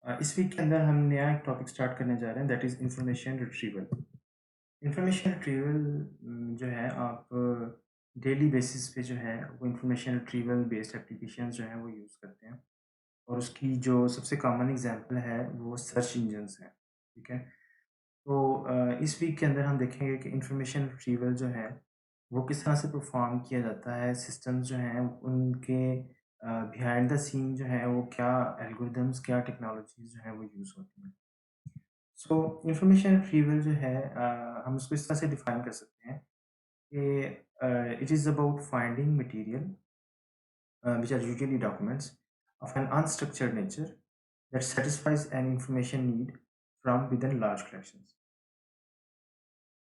इस वीक के अंदर हम नया एक टॉपिक स्टार्ट करने जा रहे हैं that is information retrieval. Information retrieval जो है आप डेली बेसिस पे जो है वो इंफॉर्मेशन रिट्रीवल बेस्ड एप्लीकेशंस जो हैं वो यूज़ करते हैं और उसकी जो सबसे कॉमन एग्जांपल है वो सर्च इंजन्स हैं, ठीक है? तो इस वीक के अंदर हम देखेंगे कि इंफॉर्मेशन रिट्रीवल जो है वो किस तरह से परफॉर्म किया जाता है, सिस्टम्स जो हैं उनके बिहाइंड द सीन जो है वो क्या एल्गोरिदम्स, क्या टेक्नोलॉजीज़ जो हैं वो यूज़ होती हैं। सो इंफॉर्मेशन रिट्रीवल जो है हम उसको इस तरह से डिफाइन कर सकते हैं कि it is about finding material which are usually documents of an unstructured nature that satisfies an information need from within large collections.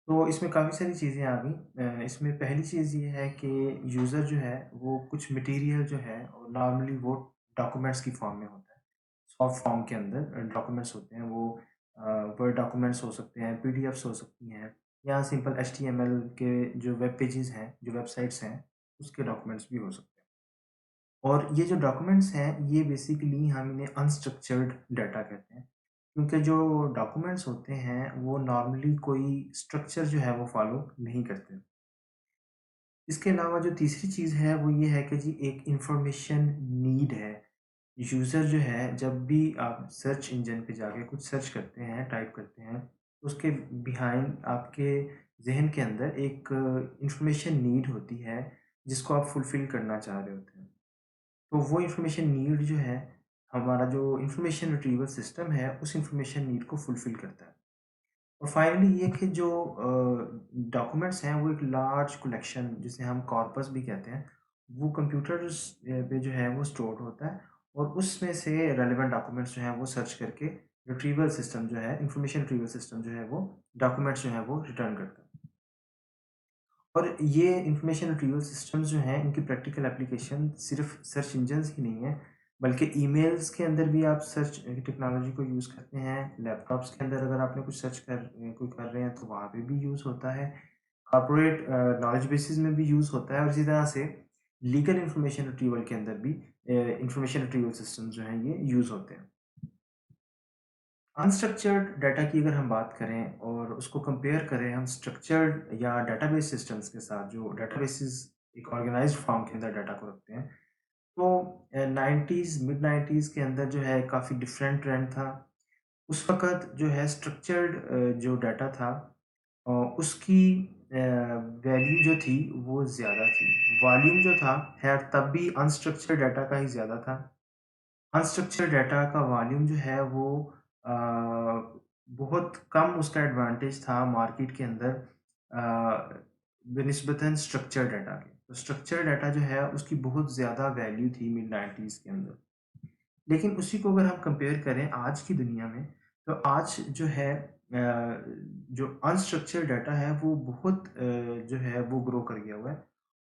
तो इसमें काफ़ी सारी चीज़ें आ गई। इसमें पहली चीज़ ये है कि यूज़र जो है वो कुछ मटेरियल जो है और नॉर्मली वो डॉक्यूमेंट्स की फॉर्म में होता है। सॉफ्ट फॉर्म के अंदर डॉक्यूमेंट्स होते हैं वो वर्ड डॉक्यूमेंट्स हो सकते हैं, पीडीएफ्स हो सकती हैं या सिंपल एचटीएमएल के जो वेब पेजेस हैं, जो वेबसाइट्स हैं, उसके डॉक्यूमेंट्स भी हो सकते हैं। और ये जो डॉक्यूमेंट्स हैं, ये बेसिकली हम इन्हें अनस्ट्रक्चर्ड डाटा कहते हैं, क्योंकि जो डॉक्यूमेंट्स होते हैं, वो नॉर्मली कोई स्ट्रक्चर जो है वो फ़ॉलो नहीं करते। इसके अलावा जो तीसरी चीज़ है, वो ये है कि जी एक इन्फॉर्मेशन नीड है। यूज़र जो है, जब भी आप सर्च इंजन पे जाके कुछ सर्च करते हैं, टाइप करते हैं, तो उसके बिहाइंड आपके ज़हन के अंदर एक इन्फॉर्मेशन नीड होती है, जिसको आप फुलफ़िल करना चाह रहे होते हैं। तो वो इन्फॉर्मेशन नीड जो है, हमारा जो इन्फॉर्मेशन रिट्रीवल सिस्टम है, उस इन्फॉर्मेशन नीड को फुलफ़िल करता है। और फाइनली ये कि जो डॉक्यूमेंट्स हैं, वो एक लार्ज कलेक्शन जिसे हम कॉर्पस भी कहते हैं, वो कंप्यूटर्स पे जो है वो स्टोर्ड होता है और उसमें से रेलेवेंट डॉक्यूमेंट्स जो हैं वो सर्च करके रिट्रीवल सिस्टम जो है, इन्फॉर्मेशन रिट्रीवल सिस्टम जो है वो डॉक्यूमेंट्स जो हैं वो रिटर्न करता है। और ये इन्फॉर्मेशन रिट्रीवल सिस्टम्स जो हैं, इनकी प्रैक्टिकल एप्लीकेशन सिर्फ़ सर्च इंजन्स ही नहीं है, बल्कि ईमेल्स के अंदर भी आप सर्च टेक्नोलॉजी को यूज़ करते हैं। लैपटॉप्स के अंदर अगर आपने कुछ सर्च कोई कर रहे हैं, तो वहाँ पे भी यूज़ होता है। कॉर्पोरेट नॉलेज बेसेस में भी यूज़ होता है और इसी तरह से लीगल इन्फॉर्मेशन रिट्रीवल के अंदर भी इन्फॉर्मेशन रिट्रीवल सिस्टम्स जो हैं, ये यूज़ होते हैं। अनस्ट्रक्चर्ड डाटा की अगर हम बात करें और उसको कंपेयर करें हम स्ट्रक्चर्ड या डेटाबेस सिस्टम्स के साथ, जो डेटाबेसेस एक ऑर्गेनाइज्ड फॉर्म के अंदर डाटा को रखते हैं, तो 90s मिड 90s के अंदर जो है काफ़ी डिफरेंट ट्रेंड था। उस वक़्त जो है स्ट्रक्चर्ड जो डाटा था उसकी वैल्यू जो थी वो ज़्यादा थी। वॉल्यूम जो था ख़ैर तब भी अनस्ट्रक्चर्ड डाटा का ही ज़्यादा था। अनस्ट्रक्चर्ड डाटा का वॉल्यूम जो है वो अ, बहुत कम उसका एडवांटेज था मार्केट के अंदर बिनिस्बतन स्ट्रक्चर्ड डाटा के। तो स्ट्रक्चर्ड डाटा जो है उसकी बहुत ज़्यादा वैल्यू थी मिड 90s के अंदर। लेकिन उसी को अगर हम कंपेयर करें आज की दुनिया में, तो आज जो है जो अनस्ट्रक्चर्ड डाटा है वो बहुत जो है वो ग्रो कर गया हुआ है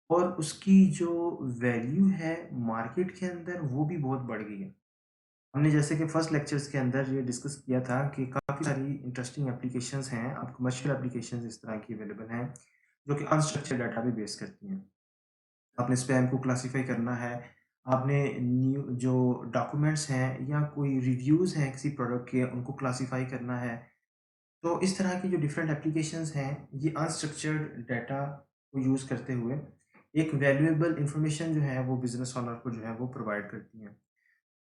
और उसकी जो वैल्यू है मार्केट के अंदर वो भी बहुत बढ़ गई है। हमने जैसे कि फर्स्ट लेक्चर्स के अंदर ये डिस्कस किया था कि काफ़ी सारी इंटरेस्टिंग एप्लीकेशंस हैं, अब कमर्शियल एप्लीकेशंस इस तरह की अवेलेबल हैं, जो कि अनस्ट्रक्चर्ड डाटा पे बेस करती हैं। आपने स्पैम को क्लासिफ़ाई करना है, आपने न्यू जो डॉक्यूमेंट्स हैं या कोई रिव्यूज़ हैं किसी प्रोडक्ट के, उनको क्लासिफ़ाई करना है। तो इस तरह की जो डिफरेंट एप्लीकेशंस हैं, ये अनस्ट्रक्चर्ड डाटा को यूज़ करते हुए एक वैल्यूएबल इन्फॉर्मेशन जो है, वो बिज़नेस ओनर को जो है, वो प्रोवाइड करती हैं।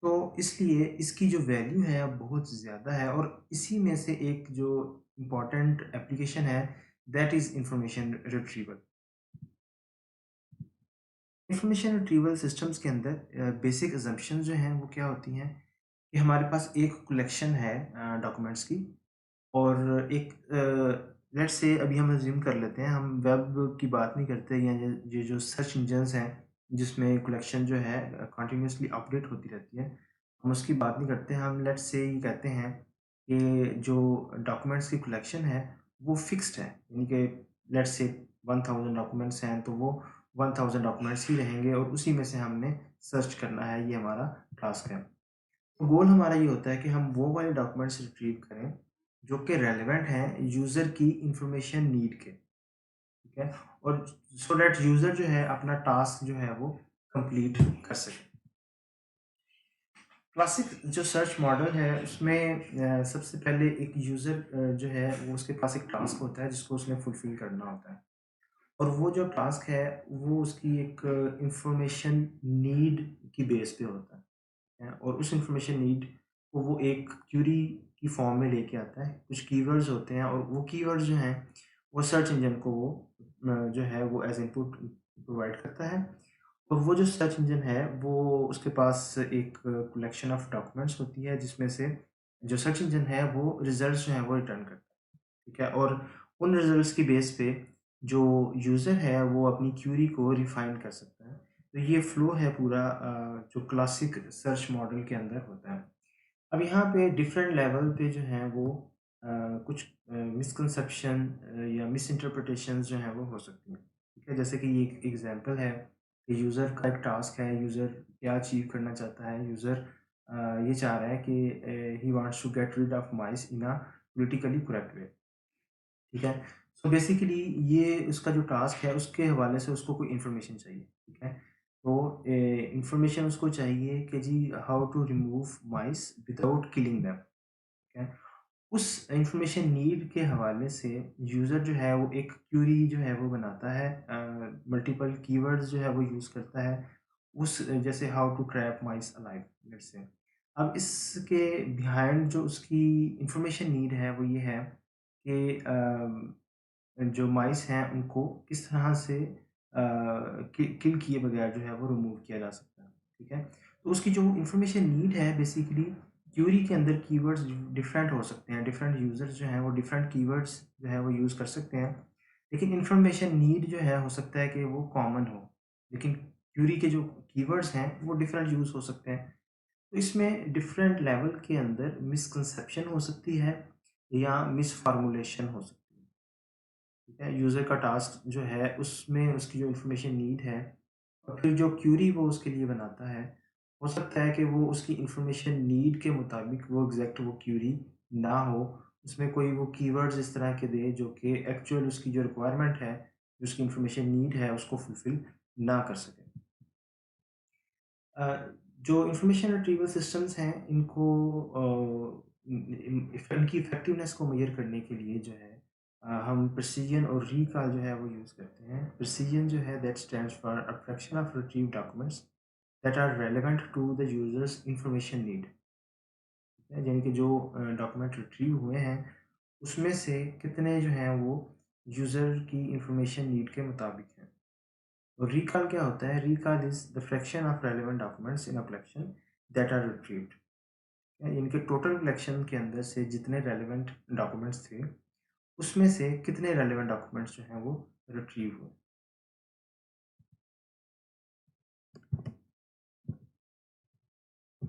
तो इसलिए इसकी जो वैल्यू है, अब बहुत ज़्यादा है और इसी में से एक जो इम्पोर्टेंट एप्लीकेशन है, that is information retrieval. Information retrieval systems के अंदर बेसिक असम्पशंस जो हैं वो क्या होती हैं कि हमारे पास एक कलेक्शन है डॉक्यूमेंट्स की और एक लेट्स से अभी हम अज्यूम कर लेते हैं, हम वेब की बात नहीं करते या ये जो सर्च इंजन्स हैं जिसमें कलेक्शन जो है कंटिन्यूअसली अपडेट होती रहती है, हम उसकी बात नहीं करते। हम लेट्स से ये कहते हैं कि जो डॉक्यूमेंट्स की कलेक्शन है वो फिक्स्ड है, यानी कि लेट्स से 1000 डॉक्यूमेंट्स हैं तो वो 1000 डॉक्यूमेंट्स ही रहेंगे और उसी में से हमने सर्च करना है, ये हमारा टास्क है। तो गोल हमारा ये होता है कि हम वो वाले डॉक्यूमेंट्स रिट्रीव करें जो कि रेलेवेंट हैं यूज़र की इंफॉर्मेशन नीड के, ठीक है? और सो दैट यूज़र जो है अपना टास्क जो है वो कंप्लीट कर सके। क्लासिक जो सर्च मॉडल है उसमें सबसे पहले एक यूज़र जो है वो उसके पास एक टास्क होता है जिसको उसने फुलफ़िल करना होता है। और वो जो टास्क है वो उसकी एक इंफॉर्मेशन नीड की बेस पे होता है और उस इंफॉर्मेशन नीड को वो एक क्यूरी की फॉर्म में लेके आता है। कुछ कीवर्ड्स होते हैं और वो कीवर्ड्स जो हैं वो सर्च इंजन को वो जो है वो एज़ इनपुट प्रोवाइड करता है। और वो जो सर्च इंजन है वो उसके पास एक कलेक्शन ऑफ डॉक्यूमेंट्स होती है जिसमें से जो सर्च इंजन है वो रिज़ल्ट्स जो हैं वो रिटर्न करता है। ठीक है? और उन रिज़ल्ट्स की बेस पे जो यूज़र है वो अपनी क्यूरी को रिफ़ाइन कर सकता है। तो ये फ्लो है पूरा जो क्लासिक सर्च मॉडल के अंदर होता है। अब यहाँ पे डिफरेंट लेवल पे जो हैं वो कुछ मिसकंसेप्शन या मिसइंटरप्रिटेशंस जो हैं वो हो सकती हैं। ठीक है? जैसे कि ये एक एग्ज़ाम्पल है कि यूज़र का एक टास्क है, यूज़र क्या अचीव करना चाहता है, यूज़र ये चाह रहा है कि he wants to get rid of mice in a politically correct way. ठीक है? सो बेसिकली ये उसका जो टास्क है उसके हवाले से उसको कोई इन्फॉर्मेशन चाहिए, ठीक है? तो इन्फॉर्मेशन उसको चाहिए कि जी how to remove mice without killing them, ठीक है? उस इन्फॉर्मेशन नीड के हवाले से यूज़र जो है वो एक क्यूरी जो है वो बनाता है मल्टीपल कीवर्ड्स जो है वो यूज़ करता है उस जैसे how to trap mice alive let's say. अब इसके बिहाइंड जो उसकी इन्फॉर्मेशन नीड है वो ये है कि जो माइस हैं उनको किस तरह से किल किए बगैर जो है वो रिमूव किया जा सकता है, ठीक है? तो उसकी जो इन्फॉर्मेशन नीड है बेसिकली क्यूरी के अंदर कीवर्ड्स डिफरेंट हो सकते हैं, डिफरेंट यूज़र्स जो हैं वो डिफरेंट कीवर्ड्स जो है वो यूज़ कर सकते हैं। लेकिन इन्फॉर्मेशन नीड जो है हो सकता है कि वो कॉमन हो, लेकिन क्यूरी के जो कीवर्ड्स हैं वो डिफरेंट यूज़ हो सकते हैं। तो इसमें डिफरेंट लेवल के अंदर मिसकंसेप्शन हो सकती है या मिसफॉर्मुलेशन हो सकती है। ठीक है? यूज़र का टास्क जो है उसमें उसकी जो इन्फॉर्मेशन नीड है और फिर जो क्यूरी वो उसके लिए बनाता है, हो सकता है कि वो उसकी इन्फॉर्मेशन नीड के मुताबिक वो एग्ज़ैक्ट वो क्यूरी ना हो। उसमें कोई वो कीवर्ड्स इस तरह के दे जो कि एक्चुअल उसकी जो रिक्वायरमेंट है, जो उसकी इन्फॉर्मेशन नीड है उसको फुलफ़िल ना कर सके। अ, जो इन्फॉर्मेशन रिट्रीवल सिस्टम्स हैं इनको इनकी इफ़ेक्टिवनेस को मेज़र करने के लिए जो है हम प्रिसिजन और रिकॉल जो है वो यूज़ करते हैं। प्रिसिजन जो है that stands for a fraction of retrieved documents that are relevant to the user's information need. ठीक है? यानी कि जो डॉक्यूमेंट रिट्रीव हुए हैं उसमें से कितने जो हैं वो यूज़र की इन्फॉर्मेशन नीड के मुताबिक हैं। और रिकॉल क्या होता है? Recall is the fraction of relevant documents in a collection that are retrieved. इनके टोटल कलेक्शन के अंदर से जितने रेलेवेंट डॉक्यूमेंट्स थे, उसमें से कितने रेलेवेंट डॉक्यूमेंट्स जो हैं वो रिट्रीव हुए।